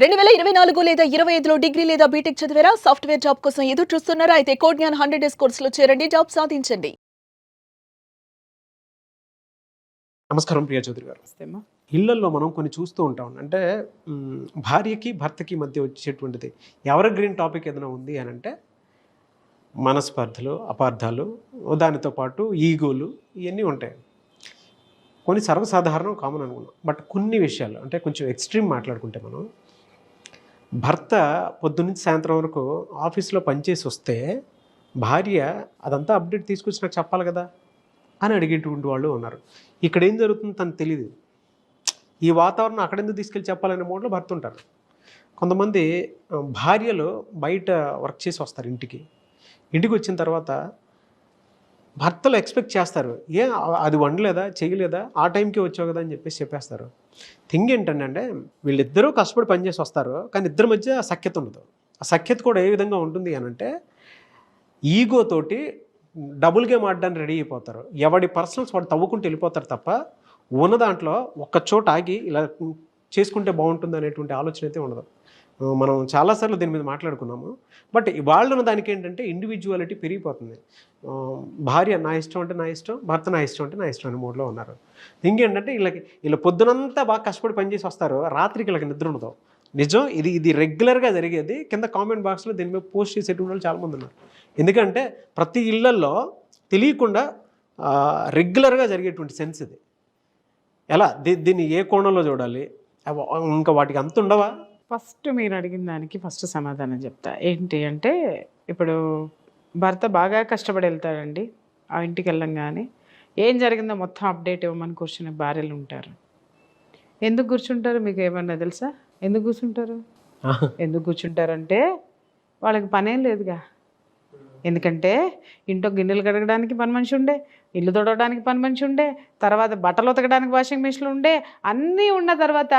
2024 లేదా 25లో డిగ్రీ లేదా బీటెక్ చదివారా? సాఫ్ట్‌వేర్ జాబ్ కోసం ఎదురు చూస్తున్నారా? అయితే కోడ్ జ్ఞాన్ 100 డేస్ కోర్సులో చేరండి, జాబ్ సాధించండి. నమస్కారం ప్రియా చౌదరి గారు. ఇళ్లల్లో మనం కొన్ని చూస్తూ ఉంటాం. అంటే భార్యకి భర్తకి మధ్య వచ్చేటువంటిది ఎవర్ గ్రీన్ టాపిక్ ఏదైనా ఉంది అని అంటే మనస్పర్ధలు, అపార్థాలు, దానితో పాటు ఈగోలు ఇవన్నీ ఉంటాయి. కొన్ని సర్వసాధారణం, కామన్ అనుకున్నాం. బట్ కొన్ని విషయాలు అంటే కొంచెం ఎక్స్ట్రీమ్ మాట్లాడుకుంటే మనం భర్త పొద్దున్నుంచి సాయంత్రం వరకు ఆఫీస్లో పనిచేసి వస్తే భార్య అదంతా అప్డేట్ తీసుకొచ్చి నాకు చెప్పాలి కదా అని అడిగేటువంటి వాళ్ళు ఉన్నారు. ఇక్కడ ఏం జరుగుతుందో తనకు తెలియదు. ఈ వాతావరణం అక్కడెందుకు తీసుకెళ్ళి చెప్పాలనే మోడ్లో భర్త ఉంటారు. కొంతమంది భార్యలు బయట వర్క్ చేసి వస్తారు ఇంటికి వచ్చిన తర్వాత భర్తలు ఎక్స్పెక్ట్ చేస్తారు, అది వండలేదా, చేయలేదా, ఆ టైంకి వచ్చావు కదా అని చెప్పేస్తారు. థింగ్ ఏంటంటే వీళ్ళిద్దరూ కష్టపడి పనిచేసి వస్తారు, కానీ ఇద్దరి మధ్య సఖ్యత ఉండదు. ఆ సఖ్యత కూడా ఏ విధంగా ఉంటుంది అని అంటే ఈగోతోటి డబుల్ గేమ్ ఆడడానికి రెడీ అయిపోతారు. ఎవడి పర్సనల్స్ వాడు తవ్వుకుంటూ వెళ్ళిపోతారు తప్ప ఉన్న దాంట్లో ఒక్క చోట ఆగి ఇలా చేసుకుంటే బాగుంటుంది అనేటువంటి ఆలోచన అయితే ఉండదు. మనం చాలాసార్లు దీని మీద మాట్లాడుకున్నాము. బట్ వాళ్ళు ఉన్న దానికి ఏంటంటే ఇండివిజువాలిటీ పెరిగిపోతుంది. భార్య నా ఇష్టం అంటే నా ఇష్టం, భర్త నా ఇష్టం అంటే నా ఇష్టం అనే మూడ్లో ఉన్నారు. ఇంకేంటంటే వీళ్ళ పొద్దునంతా బాగా కష్టపడి పనిచేసి వస్తారు, రాత్రికి వీళ్ళకి నిద్ర ఉండదు. నిజం, ఇది రెగ్యులర్గా జరిగేది. కింద కామెంట్ బాక్స్లో దీని మీద పోస్ట్ చేసేటువంటి వాళ్ళు చాలామంది ఉన్నారు. ఎందుకంటే ప్రతి ఇళ్లల్లో తెలియకుండా రెగ్యులర్గా జరిగేటువంటి సెన్స్ ఇది. ఎలా దీన్ని ఏ కోణంలో చూడాలి, ఇంకా వాటికి అంత ఉండవా? ఫస్ట్ మీరు అడిగిన దానికి ఫస్ట్ సమాధానం చెప్తా. ఏంటి అంటే, ఇప్పుడు భర్త బాగా కష్టపడి వెళ్తాడండి, ఆ ఇంటికి వెళ్ళంగానే ఏం జరిగిందో మొత్తం అప్డేట్ ఇవ్వమని కూర్చునే భార్యలు ఉంటారు. ఎందుకు కూర్చుంటారు మీకు ఏమన్నా తెలుసా? ఎందుకు కూర్చుంటారంటే వాళ్ళకి పనేం లేదుగా. ఎందుకంటే ఇంట్లో గిన్నెలు కడగడానికి పని మనిషి ఉండే, ఇల్లు తొడవడానికి పని మనిషి ఉండే, తర్వాత బట్టలు ఉతకడానికి వాషింగ్ మిషన్లు ఉండే, అన్నీ ఉన్న తర్వాత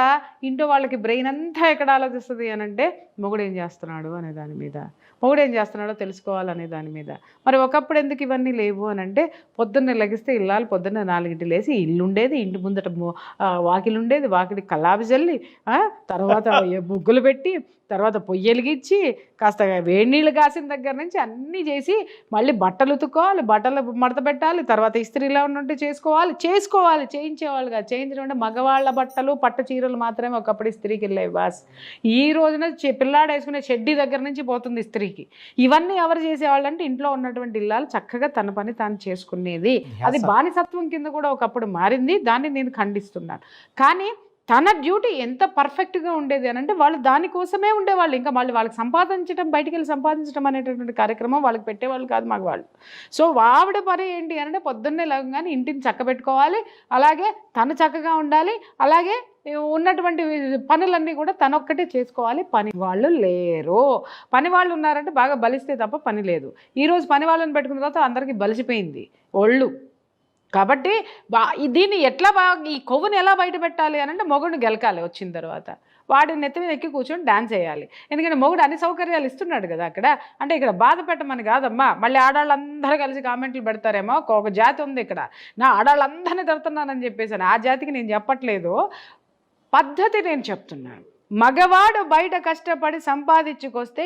ఇంట్లో వాళ్ళకి బ్రెయిన్ అంతా ఎక్కడ ఆలోచిస్తుంది అని అంటే మొగుడు ఏం చేస్తున్నాడు అనే దాని మీద, మొగుడు ఏం చేస్తున్నాడో తెలుసుకోవాలనే దాని మీద. మరి ఒకప్పుడు ఎందుకు ఇవన్నీ లేవు అని అంటే, పొద్దున్నే లెగిస్తే ఇల్లాలు పొద్దున్న 4 లేసి ఇల్లు ఉండేది, ఇంటి ముందట వాకిలు ఉండేది, వాకిలి కల్లాపి చల్లి, తర్వాత ముగ్గులు పెట్టి, తర్వాత పొయ్యి వెలిగించి, కాస్త వేడి నీళ్ళు కాసిన దగ్గర నుంచి అన్నీ చేసి, మళ్ళీ బట్టలు ఉతుక్కోవాలి, బట్టలు మడత పెట్టాలి, తర్వాత ఇస్త్రీలో ఉంటే చేసుకోవాలి చేయించేవాళ్ళు కాదు. చేయించడం అంటే మగవాళ్ళ బట్టలు పట్టు చీరలు మాత్రమే ఒకప్పుడు ఇస్త్రీకి వెళ్ళేవి బాస్. ఈ రోజున పిల్లాడు వేసుకునే షెడ్డీ దగ్గర నుంచి పోతుంది ఇస్త్రీకి. ఇవన్నీ ఎవరు చేసేవాళ్ళు అంటే ఇంట్లో ఉన్నటువంటి ఇల్లాలు చక్కగా తన పని తాను చేసుకునేది. అది బానిసత్వం కింద కూడా ఒకప్పుడు మారింది. దాన్ని నేను ఖండిస్తున్నాను. కానీ తన డ్యూటీ ఎంత పర్ఫెక్ట్గా ఉండేది అని అంటే వాళ్ళు దానికోసమే ఉండేవాళ్ళు. ఇంకా వాళ్ళకి సంపాదించడం, బయటికి వెళ్ళి సంపాదించడం అనేటటువంటి కార్యక్రమం వాళ్ళకి పెట్టేవాళ్ళు కాదు మగవాళ్ళు. సో ఆవిడ పని ఏంటి అంటే పొద్దున్నే లేవగానే ఇంటిని చక్కబెట్టుకోవాలి, అలాగే తను చక్కగా ఉండాలి, అలాగే ఉన్నటువంటి పనులన్నీ కూడా తనొక్కటే చేసుకోవాలి. పని వాళ్ళు లేరు. పని వాళ్ళు ఉన్నారంటే బాగా బలిస్తే తప్ప పని లేదు. ఈరోజు పని వాళ్ళని పెట్టుకున్న తర్వాత అందరికీ బలిసిపోయింది ఒళ్ళు. కాబట్టి దీన్ని ఈ కొవ్వుని ఎలా బయట పెట్టాలి అని అంటే మొగుడిని గెలకాలి. వచ్చిన తర్వాత వాడి నెత్తి మీద ఎక్కి కూర్చొని డాన్స్ చేయాలి. ఎందుకంటే మొగుడు అన్ని సౌకర్యాలు ఇస్తున్నాడు కదా అక్కడ. అంటే ఇక్కడ బాధ పెట్టమని కాదమ్మా. మళ్ళీ ఆడాళ్ళందరూ కలిసి కామెంట్లు పెడతారేమో, ఒక జాతి ఉంది ఇక్కడ, నా ఆడాళ్ళందరినీ తిడుతున్నానని చెప్పేసాను. ఆ జాతికి నేను చెప్పట్లేదు, పద్ధతి నేను చెప్తున్నాను. మగవాడు బయట కష్టపడి సంపాదించుకొస్తే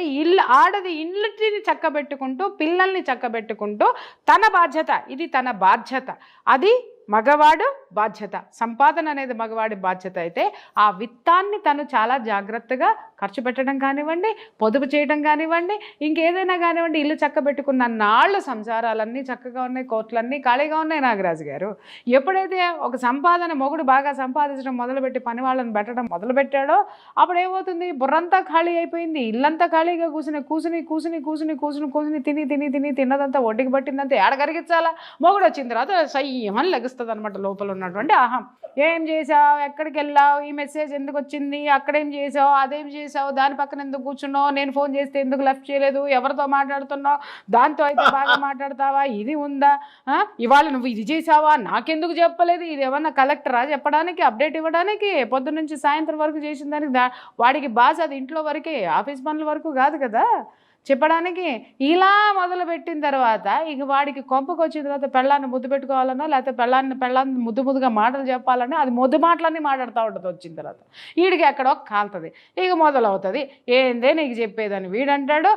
ఆడది ఇల్లుని చక్కబెట్టుకుంటూ, పిల్లల్ని చక్కబెట్టుకుంటూ తన బాధ్యత, ఇది తన బాధ్యత, అది మగవాడు బాధ్యత. సంపాదన అనేది మగవాడి బాధ్యత అయితే ఆ విత్తాన్ని తను చాలా జాగ్రత్తగా ఖర్చు పెట్టడం కానివ్వండి, పొదుపు చేయడం కానివ్వండి, ఇంకేదైనా కానివ్వండి, ఇల్లు చక్కబెట్టుకున్న నాళ్ళు సంసారాలన్నీ చక్కగా ఉన్నాయి, కోట్లన్నీ ఖాళీగా ఉన్నాయి. నాగరాజు గారు, ఎప్పుడైతే ఒక సంపాదన మొగుడు బాగా సంపాదించడం మొదలుపెట్టి పని వాళ్ళని పెట్టడం మొదలుపెట్టాడో అప్పుడు ఏమవుతుంది, బుర్రంతా ఖాళీ అయిపోయింది, ఇల్లంతా ఖాళీగా కూసుని తిన్నదంతా ఒడ్డుకి పట్టిందంతా ఏడ కరిగించాలా. మొగుడు వచ్చిన తర్వాత సయ్యమని లెగుస్తుంది అనమాట లోపల ఉన్నటువంటి అహం. ఏం చేసావు, ఎక్కడికి వెళ్ళావు, ఈ మెసేజ్ ఎందుకు వచ్చింది, అక్కడేం చేసావు, అదేం చేసావు, దాని పక్కన ఎందుకు కూర్చున్నావు, నేను ఫోన్ చేస్తే ఎందుకు లిఫ్ట్ చేయలేదు, ఎవరితో మాట్లాడుతున్నావు, దాంతో అయితే బాగా మాట్లాడతావా, ఇది ఉందా, ఇవాళ నువ్వు ఇది చేసావా, నాకెందుకు చెప్పలేదు, ఇది ఏమన్నా కలెక్టరా చెప్పడానికి, అప్డేట్ ఇవ్వడానికి, పొద్దున్న నుంచి సాయంత్రం వరకు చేసిన దానికి వాడికి బాస్ అది ఇంట్లో వరకే, ఆఫీస్ పనుల వరకు కాదు కదా. చెప్పడానికి ఇలా మొదలుపెట్టిన తర్వాత ఇక వాడికి కొంపకు వచ్చిన తర్వాత పెళ్ళాన్ని ముద్దు పెట్టుకోవాలన్నా లేకపోతే పెళ్ళాన్ని ముద్దుగా మాటలు చెప్పాలన్నా అది ముద్దు మాటలన్నీ మాట్లాడుతూ ఉంటుంది. వచ్చిన తర్వాత వీడికి ఎక్కడో కాలుతుంది, ఇక మొదలవుతుంది. ఏందే నీకు చెప్పేదని వీడంటాడు,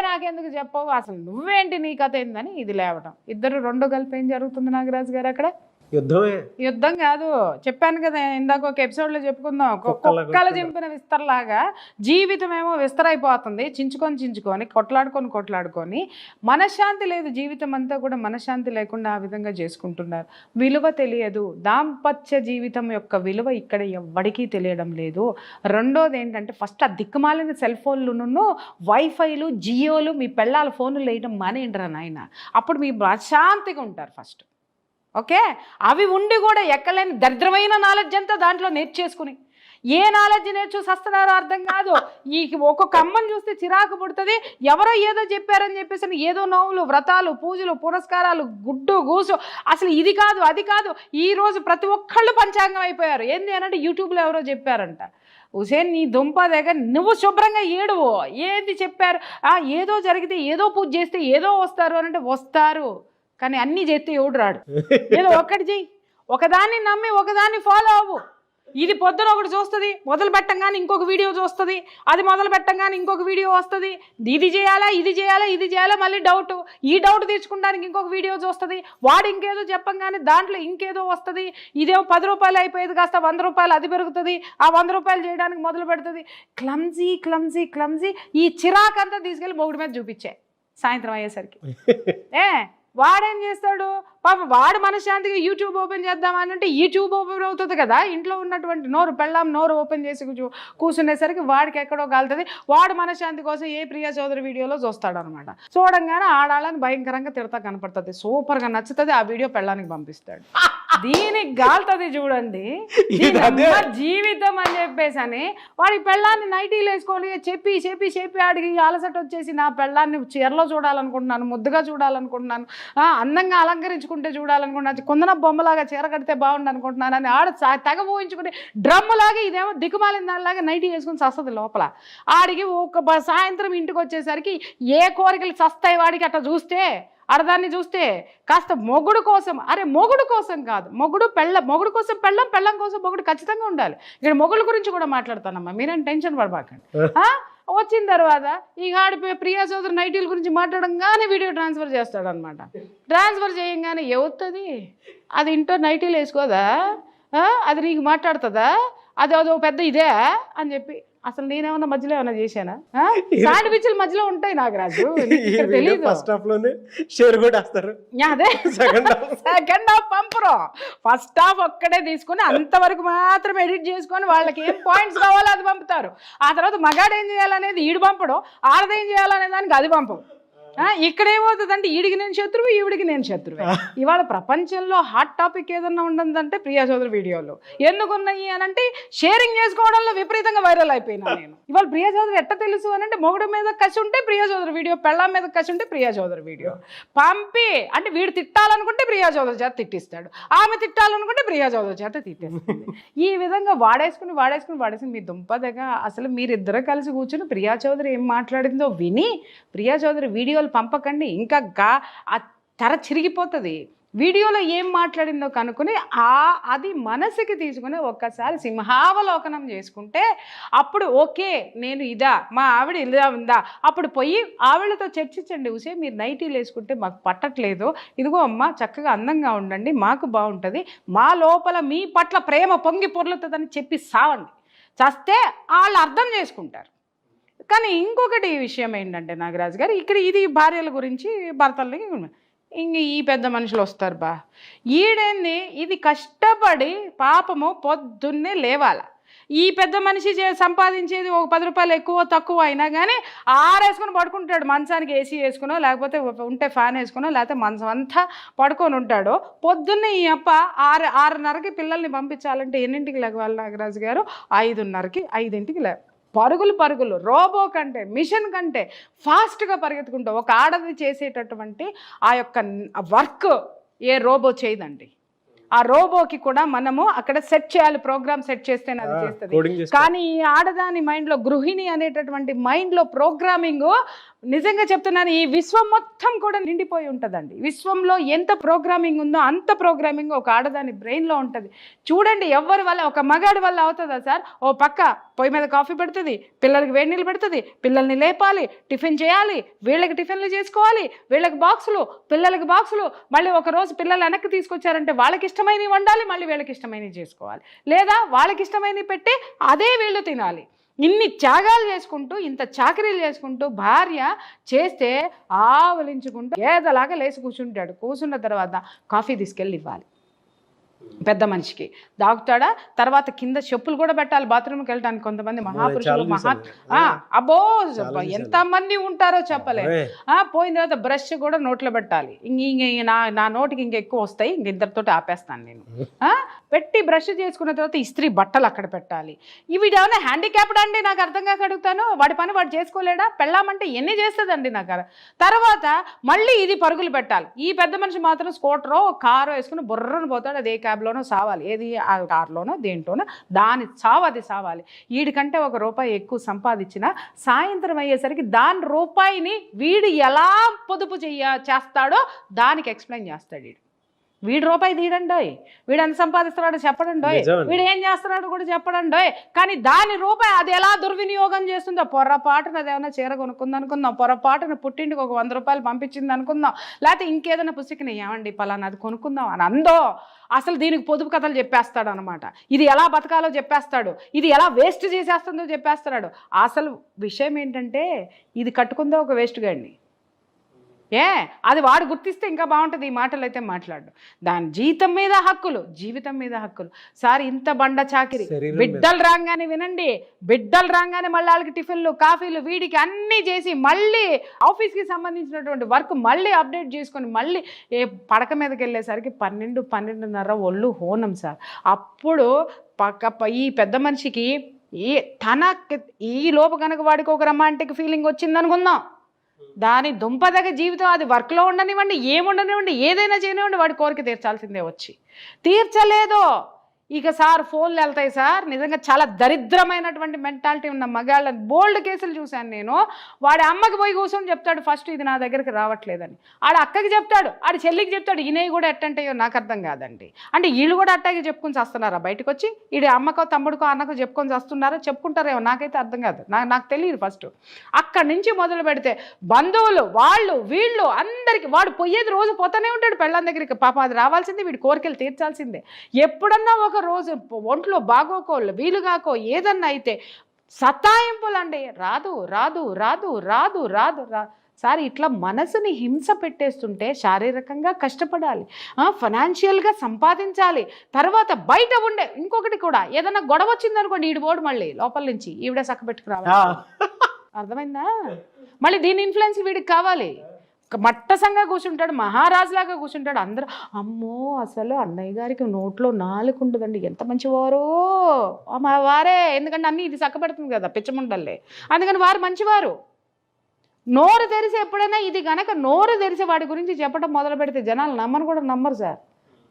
నాకెందుకు చెప్పవు, అసలు నువ్వేంటి నీ కథ ఏందని ఇది లేవటం. ఇద్దరు రెండు కలిపి ఏం జరుగుతుంది నాగరాజు గారు అక్కడ? యుద్ధం కాదు, చెప్పాను కదా ఇందాక ఒక ఎపిసోడ్లో చెప్పుకుందాం. కుక్కల చింపిన విస్తరలాగా జీవితం ఏమో విస్తరైపోతుంది. చించుకొని కొట్లాడుకొని మనశ్శాంతి లేదు. జీవితం అంతా కూడా మనశ్శాంతి లేకుండా ఆ విధంగా చేసుకుంటున్నారు. విలువ తెలియదు. దాంపత్య జీవితం యొక్క విలువ ఇక్కడ ఎవ్వడికీ తెలియడం లేదు. రెండోది ఏంటంటే ఫస్ట్ ఆ దిక్కుమాలిన సెల్ ఫోన్లు వైఫైలు జియోలు మీ పెళ్ళాల ఫోన్లు వేయడం మానేయండిరా నాయన, అప్పుడు మీ ప్రశాంతిగా ఉంటారు ఫస్ట్. ఓకే, అవి ఉండి కూడా ఎక్కలేని దరిద్రమైన నాలెడ్జ్ అంతా దాంట్లో నేర్చేసుకుని ఏ నాలెడ్జ్ నేర్చు సస్తున్నారో అర్థం కాదు. ఈ ఒక్కొక్క అమ్మని చూస్తే చిరాకు పుడుతుంది. ఎవరో ఏదో చెప్పారని చెప్పేసి ఏదో నవ్వులు, వ్రతాలు, పూజలు, పురస్కారాలు, గుడ్డు గూసు, అసలు ఇది కాదు అది కాదు. ఈరోజు ప్రతి ఒక్కళ్ళు పంచాంగం అయిపోయారు. ఏంది అనంటే యూట్యూబ్లో ఎవరో చెప్పారంట. హుసేన్ నీ దుంప దగ్గర నువ్వు శుభ్రంగా ఏడువు, ఏంది చెప్పారు, ఏదో జరిగితే ఏదో పూజ చేస్తే ఏదో వస్తారు అనంటే వస్తారు, కానీ అన్నీ చేస్తే ఎవడు రాడు. ఏదో ఒక్కటి చెయ్యి, ఒకదాన్ని నమ్మి ఒకదాన్ని ఫాలో అవ్వు. ఇది పొద్దున ఒకటి చూస్తుంది, మొదలు పెట్టంగానే ఇంకొక వీడియో చూస్తుంది, అది మొదలు పెట్టంగానే ఇంకొక వీడియో వస్తుంది. ఇది చేయాలా మళ్ళీ డౌట్, ఈ డౌట్ తీర్చుకోవడానికి ఇంకొక వీడియో చూస్తుంది. వాడు ఇంకేదో చెప్పంగానే దాంట్లో ఇంకేదో వస్తుంది. ఇదేమో 10 రూపాయలు అయిపోయేది కాస్త 100 రూపాయలు అది పెరుగుతుంది. ఆ 100 రూపాయలు చేయడానికి మొదలు పెడుతుంది. క్లమ్జీ ఈ చిరాకంతా తీసుకెళ్ళి మొగుడి మీద చూపించే సాయంత్రం అయ్యేసరికి. వాడేం చేస్తాడు పాప, వాడు మనశ్శాంతిగా యూట్యూబ్ ఓపెన్ చేద్దామని అంటే యూట్యూబ్ ఓపెన్ అవుతుంది కదా, ఇంట్లో ఉన్నటువంటి నోరు ఓపెన్ చేసి కూర్చునేసరికి వాడికి ఎక్కడో కాలుతుంది. వాడు మనశ్శాంతి కోసం ఏ ప్రియా చౌదరి వీడియోలో చూస్తాడు అనమాట. చూడంగానే ఆడాలని భయంకరంగా తిడతా కనపడుతుంది, సూపర్గా నచ్చుతుంది. ఆ వీడియో పెళ్ళానికి పంపిస్తాడు. దీనికి గాలుతుంది చూడండి జీవితం అని చెప్పేసి అని వాడి పెళ్ళాన్ని నైటీలు వేసుకొని చెప్పి ఆడికి అలసట వచ్చేసి నా పెళ్ళాన్ని చీరలో చూడాలనుకుంటున్నాను, ముద్దుగా చూడాలనుకుంటున్నాను, అందంగా అలంకరించుకుంటే చూడాలనుకుంటున్నాను, కుందన బొమ్మలాగా చీర కడితే బాగుండు అనుకుంటున్నాను అని ఆడ తెగ ఊహించుకుంటే డ్రమ్ములాగా ఇదేమో దిక్కుమాలిన దానిలాగా నైటీ వేసుకుని చస్తుంది లోపల. ఆడికి ఒక సాయంత్రం ఇంటికి వచ్చేసరికి ఏ కోరికలు చస్తాయి వాడికి. అట్లా చూస్తే ఆడదాన్ని చూస్తే కాస్త మొగుడు కోసం, మొగుడు కోసం కాదు, మొగుడు కోసం పెళ్ళం కోసం మొగుడు ఖచ్చితంగా ఉండాలి. ఇక్కడ మొగుడు గురించి కూడా మాట్లాడతానమ్మా, మీరేం టెన్షన్ పడబాకండి. వచ్చిన తర్వాత ఈ ఆడిపోయి ప్రియా చౌదరి నైటీల గురించి మాట్లాడంగానే వీడియో ట్రాన్స్ఫర్ చేస్తాడనమాట. ట్రాన్స్ఫర్ చేయంగానే అవుతుంది అది ఇంట్లో నైటీలు వేసుకోదా, అది నీకు మాట్లాడుతుందా, అదో పెద్ద ఇదే అని చెప్పి. అసలు నేనేమన్నా మధ్యలో ఏమన్నా చేశానా? శాండ్విచ్లు మధ్యలో ఉంటాయి నాగరాజు, తెలియదు. అదే సెకండ్ హాఫ్ పంపరు, ఫస్ట్ హాఫ్ ఒక్కడే తీసుకుని అంతవరకు మాత్రం ఎడిట్ చేసుకొని వాళ్ళకి ఏం పాయింట్స్ కావాలో అది పంపుతారు. ఆ తర్వాత మగాడు ఏం చేయాలనేది ఈడు పంపడం, ఆడదేం చేయాలనే దానికి అది పంపం. ఇక్కడ ఏమవుతుందంటే ఈడికి నేను శత్రువు, ఈవిడికి నేను శత్రువే. ఇవాళ ప్రపంచంలో హాట్ టాపిక్ ఏదన్నా ఉండదంటే ప్రియా చౌదరి వీడియోలు ఎందుకున్నాయి అని అంటే షేరింగ్ చేసుకోవడంలో విపరీతంగా వైరల్ అయిపోయినా నేను. ఇవాళ ప్రియా చౌదరి ఎట్ట తెలుసు అని అంటే మొగుడు మీద కసి ఉంటే ప్రియా చౌదరి వీడియో, పెళ్ళాం మీద కసి ఉంటే ప్రియా చౌదరి వీడియో పంపి, అంటే వీడు తిట్టాలనుకుంటే ప్రియా చౌదరి చేత తిట్టిస్తాడు, ఆమె తిట్టాలనుకుంటే ప్రియా చౌదరి చేత తిట్టేస్తుంది. ఈ విధంగా వాడేసుకుని మీ దుంపదగా అసలు మీరిద్దరు కలిసి కూర్చుని ప్రియా చౌదరి ఏం మాట్లాడిందో విని ప్రియా చౌదరి వీడియోలు పంపకండి, ఇంకా ఆ తెర చిరిగిపోతుంది. వీడియోలో ఏం మాట్లాడిందో కనుక్కొని అది మనసుకి తీసుకుని ఒక్కసారి సింహావలోకనం చేసుకుంటే అప్పుడు ఓకే నేను ఇదా, మా ఆవిడ ఇలా ఉందా, అప్పుడు పోయి ఆవిడతో చర్చించండి. ఉసే మీరు నైటీలు వేసుకుంటే మాకు పట్టట్లేదు, ఇదిగో అమ్మ చక్కగా అందంగా ఉండండి, మాకు బాగుంటుంది, మా లోపల మీ పట్ల ప్రేమ పొంగి పొర్లుతుందని చెప్పి సావండి. చస్తే వాళ్ళు అర్థం చేసుకుంటారు. కానీ ఇంకొకటి విషయం ఏంటంటే నాగరాజు గారు, ఇక్కడ ఇది భార్యల గురించి భర్తల్ని ఇంక ఈ పెద్ద మనుషులు వస్తారు ఈడేంది ఇది కష్టపడి పాపము పొద్దున్నే లేవాల. ఈ పెద్ద మనిషి సంపాదించేది ఒక 10 రూపాయలు ఎక్కువ తక్కువ అయినా కానీ ఆరేసుకొని పడుకుంటాడు, మంచానికి ఏసీ వేసుకునో లేకపోతే ఉంటే ఫ్యాన్ వేసుకునో లేకపోతే మంచం అంతా పడుకొని ఉంటాడు. పొద్దున్నే ఈ అప్ప 6:30కి పిల్లల్ని పంపించాలంటే ఎన్నింటికి లేవాలి నాగరాజు గారు? 5:30కి 5ంటికి పరుగులు రోబో కంటే మిషన్ కంటే ఫాస్ట్గా పరిగెత్తుకుంటూ ఒక ఆడది చేసేటటువంటి ఆ యొక్క వర్క్ ఏ రోబో చేయదండి. ఆ రోబోకి కూడా మనము అక్కడ సెట్ చేయాలి, ప్రోగ్రామ్ సెట్ చేస్తేనే అది చేస్తుంది. కానీ ఈ ఆడదాని మైండ్లో, గృహిణి అనేటటువంటి మైండ్లో ప్రోగ్రామింగ్ నిజంగా చెప్తున్నాను, ఈ విశ్వం మొత్తం కూడా నిండిపోయి ఉంటుందండి. విశ్వంలో ఎంత ప్రోగ్రామింగ్ ఉందో అంత ప్రోగ్రామింగ్ ఒక ఆడదాని బ్రెయిన్లో ఉంటుంది. చూడండి, ఎవరి వల్ల, ఒక మగాడి వల్ల అవుతుందా సార్? ఓ పక్క పొయ్యి మీద కాఫీ పెడుతుంది, పిల్లలకి వేడి నీళ్ళు పెడుతుంది, పిల్లల్ని లేపాలి, టిఫిన్ చేయాలి, వీళ్ళకి టిఫిన్లు చేసుకోవాలి, వీళ్ళకి బాక్సులు, పిల్లలకి బాక్సులు, మళ్ళీ ఒక రోజు పిల్లలు వెనక్కి తీసుకొచ్చారంటే వాళ్ళకి ఇష్టమైనవి వండాలి, మళ్ళీ వీళ్ళకి ఇష్టమైనవి చేసుకోవాలి, లేదా వాళ్ళకి ఇష్టమైనవి పెట్టి అదే వీళ్ళు తినాలి. ఇన్ని త్యాగాలు చేసుకుంటూ, ఇంత చాకరీలు చేసుకుంటూ భార్య చేస్తే ఆవలించుకుంటూ ఏదలాగా లేచి కూర్చుంటాడు. కూర్చున్న తర్వాత కాఫీ తీసుకెళ్ళి ఇవ్వాలి పెద్ద మనిషికి, దాగుతాడా, తర్వాత కింద చెప్పులు కూడా పెట్టాలి బాత్రూమ్కి వెళ్ళడానికి. కొంతమంది మహాపురుషులు అబ్బో ఎంతమంది ఉంటారో చెప్పలే. పోయిన తర్వాత బ్రష్ కూడా నోట్లో పెట్టాలి. నా నోటికి ఇంకెక్కువ వస్తాయి, ఇంక ఇద్దరితో ఆపేస్తాను నేను. పెట్టి బ్రష్ చేసుకున్న తర్వాత ఇస్త్రీ బట్టలు అక్కడ పెట్టాలి. వీడు ఏమైనా హ్యాండిక్యాప్డ్ అండి? నాకు అర్థం కాక అడుగుతాను. వాడి పని వాడు చేసుకోలేడా? పెళ్ళామంటే ఎన్ని చేస్తుందండి నాకు. తర్వాత మళ్ళీ ఇది పరుగులు పెట్టాలి. ఈ పెద్ద మనిషి మాత్రం స్కూటరో కారో వేసుకుని బుర్రను పోతాడు. అదే క్యాబ్లోనో సావాలి, ఏది ఆ కార్లోనో దేంట్లోనో దాని అది సావాలి. వీడికంటే ₹1 ఎక్కువ సంపాదించిన సాయంత్రం అయ్యేసరికి దాని రూపాయిని వీడు ఎలా పొదుపు చేస్తాడో దానికి ఎక్స్ప్లెయిన్ చేస్తాడు. వీడు రూపాయి తీయడండోయ్, వీడు ఎంత సంపాదిస్తున్నాడో చెప్పడండోయ్, వీడు ఏం చేస్తున్నాడో కూడా చెప్పడండోయ్. కానీ దాని రూపాయి అది ఎలా దుర్వినియోగం చేస్తుందో, పొరపాటున అదేమన్నా చీర కొనుక్కుంది అనుకుందాం, పొరపాటున పుట్టింటికి ఒక ₹100 పంపించింది అనుకుందాం, లేకపోతే ఇంకేదైనా పుస్తకం ఏమండి పలానా అది కొనుక్కుందాం అని అందో, అసలు దీనికి పొదుపు కథలు చెప్పేస్తాడు అనమాట. ఇది ఎలా బతకాలో చెప్పేస్తాడు, ఇది ఎలా వేస్ట్ చేసేస్తుందో చెప్పేస్తాడు. అసలు విషయం ఏంటంటే ఇది కట్టుకుందో ఒక వేస్ట్ గాడిని. అది వాడు గుర్తిస్తే ఇంకా బాగుంటుంది. ఈ మాటలు అయితే మాట్లాడు. దాని జీతం మీద హక్కులు, జీవితం మీద హక్కులు. సార్ ఇంత బండ చాకిరి, బిడ్డలు రాగానే వినండి, బిడ్డలు రాగానే మళ్ళీ వాళ్ళకి టిఫిన్లు కాఫీలు వీడికి అన్నీ చేసి మళ్ళీ ఆఫీస్కి సంబంధించినటువంటి వర్క్ మళ్ళీ అప్డేట్ చేసుకొని మళ్ళీ పడక మీదకి వెళ్ళేసరికి 12-12:30 ఒళ్ళు హోనం సార్. అప్పుడు ఈ పెద్ద మనిషికి ఈ లోపు కనుక వాడికి ఒక రొమాంటిక్ ఫీలింగ్ వచ్చింది అనుకుందాం, దాని దుంపదగ జీవితం అది వర్క్లో ఉండనివ్వండి, ఏముండనివ్వండి, ఏదైనా చేయనివ్వండి, వాడి కోరిక తీర్చాల్సిందే. వచ్చి తీర్చలేదో ఇక సార్ ఫోన్లు వెళ్తాయి సార్. నిజంగా చాలా దరిద్రమైనటువంటి మెంటాలిటీ ఉన్న మగాళ్ళ బోల్డ్ కేసులు చూశాను నేను. వాడి అమ్మకి పోయి కూర్చొని చెప్తాడు ఫస్ట్ ఇది నా దగ్గరికి రావట్లేదని, ఆడ అక్కకి చెప్తాడు, ఆడ చెల్లికి చెప్తాడు. ఈయనవి కూడా ఎట్టంటాయో నాకు అర్థం కాదండి. అంటే వీళ్ళు కూడా అట్టాగే చెప్పుకొని వస్తున్నారా బయటకు వచ్చి? ఈడు అమ్మకో తమ్ముడికో అన్నకో చెప్పుకొని వస్తున్నారా? చెప్పుకుంటారేమో, నాకైతే అర్థం కాదు, నాకు తెలియదు. ఫస్ట్ అక్కడి నుంచి మొదలు పెడితే బంధువులు వాళ్ళు వీళ్ళు అందరికీ వాడు పోయేది రోజు పోతానే ఉంటాడు పెళ్ళాం దగ్గరికి. పాప అది రావాల్సిందే, వీడి కోరికలు తీర్చాల్సిందే. ఎప్పుడన్నా ఒక రోజు ఒంట్లో బాగోకో వీలుగాకో ఏదన్నా అయితే సతాయింపులండి, రాదు రాదు రాదు రాదు రాదు రా సార్. ఇట్లా మనసుని హింస పెట్టేస్తుంటే శారీరకంగా కష్టపడాలి, ఫైనాన్షియల్గా సంపాదించాలి, తర్వాత బయట ఉండే ఇంకొకటి కూడా ఏదైనా గొడవ వచ్చిందనుకోండి, ఈడు పోడు మళ్ళీ లోపల నుంచి ఈవిడ చక్క పెట్టుకురావాలి. అర్థమైందా? మళ్ళీ దీని ఇన్ఫ్లుయెన్స్ వీడికి కావాలి. మట్టసంగా కూర్చుంటాడు, మహారాజులాగా కూర్చుంటాడు. అందరూ అమ్మో అసలు అన్నయ్య గారికి నోట్లో నాలుగు ఉండదండి, ఎంత మంచివారో మా వారే. ఎందుకంటే అన్నీ ఇది చక్కబెడుతుంది కదా పిచ్చముండల్లే, అందుకని వారు మంచివారు. నోరు తెరిసి ఎప్పుడైనా ఇది గనక నోరు తెరిసి వాడి గురించి చెప్పడం మొదలు పెడితే జనాలు నమ్మరు సార్.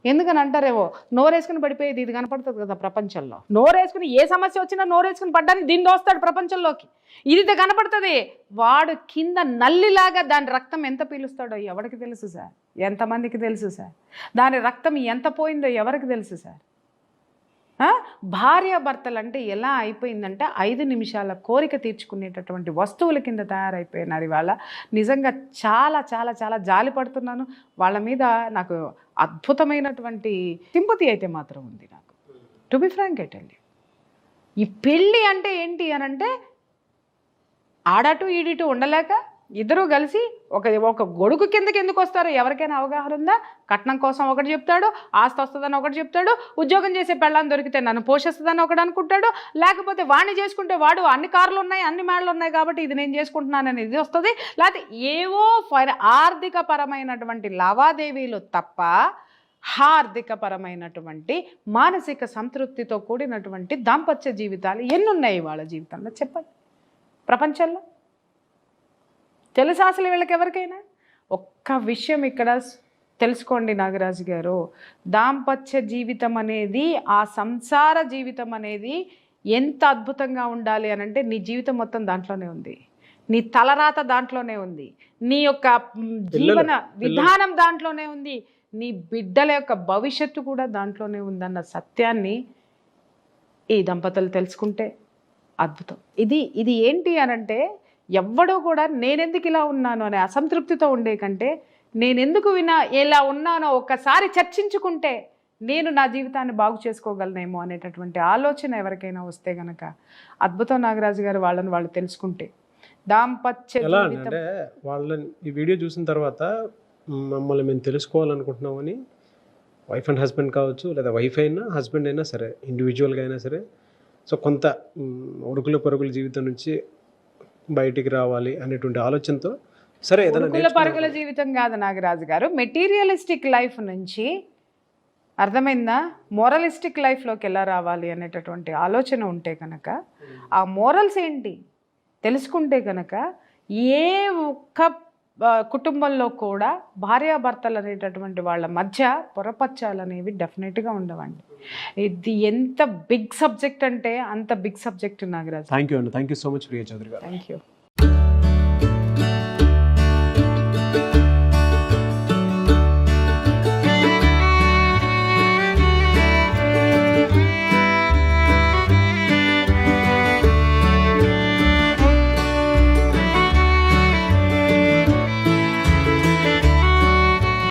ఎందుకని అంటారేమో, నోరేసుకుని పడిపోయేది ఇది కనపడుతుంది కదా ప్రపంచంలో. నోరేసుకుని ఏ సమస్య వచ్చినా నోరేసుకుని పడ్డానికి దీన్ని దోస్తాడు ప్రపంచంలోకి, ఇది కనపడుతుంది. వాడు కింద నల్లిలాగా దాని రక్తం ఎంత పీలుస్తాడో ఎవరికి తెలుసు సార్? ఎంతమందికి తెలుసు సార్? దాని రక్తం ఎంత పోయిందో ఎవరికి తెలుసు సార్? భార్యాభర్తలు అంటే ఎలా అయిపోయిందంటే 5 నిమిషాల కోరిక తీర్చుకునేటటువంటి వస్తువుల కింద తయారైపోయినారు ఇవాళ. నిజంగా చాలా చాలా చాలా జాలి పడుతున్నాను వాళ్ళ మీద. నాకు అద్భుతమైనటువంటి సింపతి అయితే మాత్రం ఉంది నాకు, to be frank I tell you. ఈ పెళ్ళి అంటే ఏంటి అని అంటే ఆడటు ఈడిటు ఉండలేక ఇద్దరూ కలిసి ఒక గొడుగు కిందకి ఎందుకు వస్తారో ఎవరికైనా అవగాహన ఉందా? కట్నం కోసం ఒకటి చెప్తాడు, ఆస్తి వస్తుందని ఒకటి చెప్తాడు, ఉద్యోగం చేసే పెళ్ళాన్ని దొరికితే నన్ను పోషిస్తుందని ఒకటి అనుకుంటాడు, లేకపోతే వాడిని చేసుకుంటే వాడు అన్ని కార్లు ఉన్నాయి అన్ని మేడలు ఉన్నాయి కాబట్టి ఇది నేను చేసుకుంటున్నానని ఇది వస్తుంది, లేకపోతే ఏవో ఆర్థిక పరమైనటువంటి లావాదేవీలు తప్ప హార్దికపరమైనటువంటి మానసిక సంతృప్తితో కూడినటువంటి దాంపత్య జీవితాలు ఎన్నున్నాయి వాళ్ళ జీవితంలో చెప్పండి ప్రపంచంలో? తెలుసా అసలు వీళ్ళకి ఎవరికైనా? ఒక్క విషయం ఇక్కడ తెలుసుకోండి నాగరాజు గారు, దాంపత్య జీవితం అనేది, ఆ సంసార జీవితం అనేది ఎంత అద్భుతంగా ఉండాలి అని అంటే నీ జీవితం మొత్తం దాంట్లోనే ఉంది, నీ తలరాత దాంట్లోనే ఉంది, నీ యొక్క జీవన విధానం దాంట్లోనే ఉంది, నీ బిడ్డల యొక్క భవిష్యత్తు కూడా దాంట్లోనే ఉందన్న సత్యాన్ని ఈ దంపతులు తెలుసుకుంటే అద్భుతం. ఇది ఏంటి అనంటే, ఎవ్వడో కూడా నేనెందుకు ఇలా ఉన్నాను అనే అసంతృప్తితో ఉండే కంటే నేనెందుకు ఇలా ఉన్నానో ఒక్కసారి చర్చించుకుంటే నేను నా జీవితాన్ని బాగు చేసుకోగలనేమో అనేటటువంటి ఆలోచన ఎవరికైనా వస్తే గనక అద్భుతం నాగరాజు గారు వాళ్ళని వాళ్ళు తెలుసుకుంటే దాంపత్య ఎలా జీవితం. అంటే వాళ్ళని ఈ వీడియో చూసిన తర్వాత మమ్మల్ని మేము తెలుసుకోవాలనుకుంటున్నామని వైఫ్ అండ్ హస్బెండ్ కావచ్చు, లేదా వైఫ్ అయినా హస్బెండ్ అయినా సరే, ఇండివిజువల్గా అయినా సరే, సో కొంత ఉరుకుల పరుగుల జీవితం నుంచి బయటికి రావాలి అనేటువంటి ఆలోచనతో సరే ఏదైనా ఉరుకుల పరుగుల జీవితం కాదు నాగరాజు గారు, మెటీరియలిస్టిక్ లైఫ్ నుంచి అర్థమైందా మోరలిస్టిక్ లైఫ్లోకి ఎలా రావాలి అనేటటువంటి ఆలోచన ఉంటే కనుక, ఆ మోరల్స్ ఏంటి తెలుసుకుంటే కనుక ఏ ఒక్క కుటుంబంలో కూడా భార్యాభర్తలు అనేటటువంటి వాళ్ళ మధ్య పొరపచ్చాలు అనేవి డెఫినెట్గా ఉండవండి. ఇది ఎంత బిగ్ సబ్జెక్ట్ అంటే అంత big subject Nagaraju. Thank you అండి, thank you so much Priya Chowdary గారు. Thank you.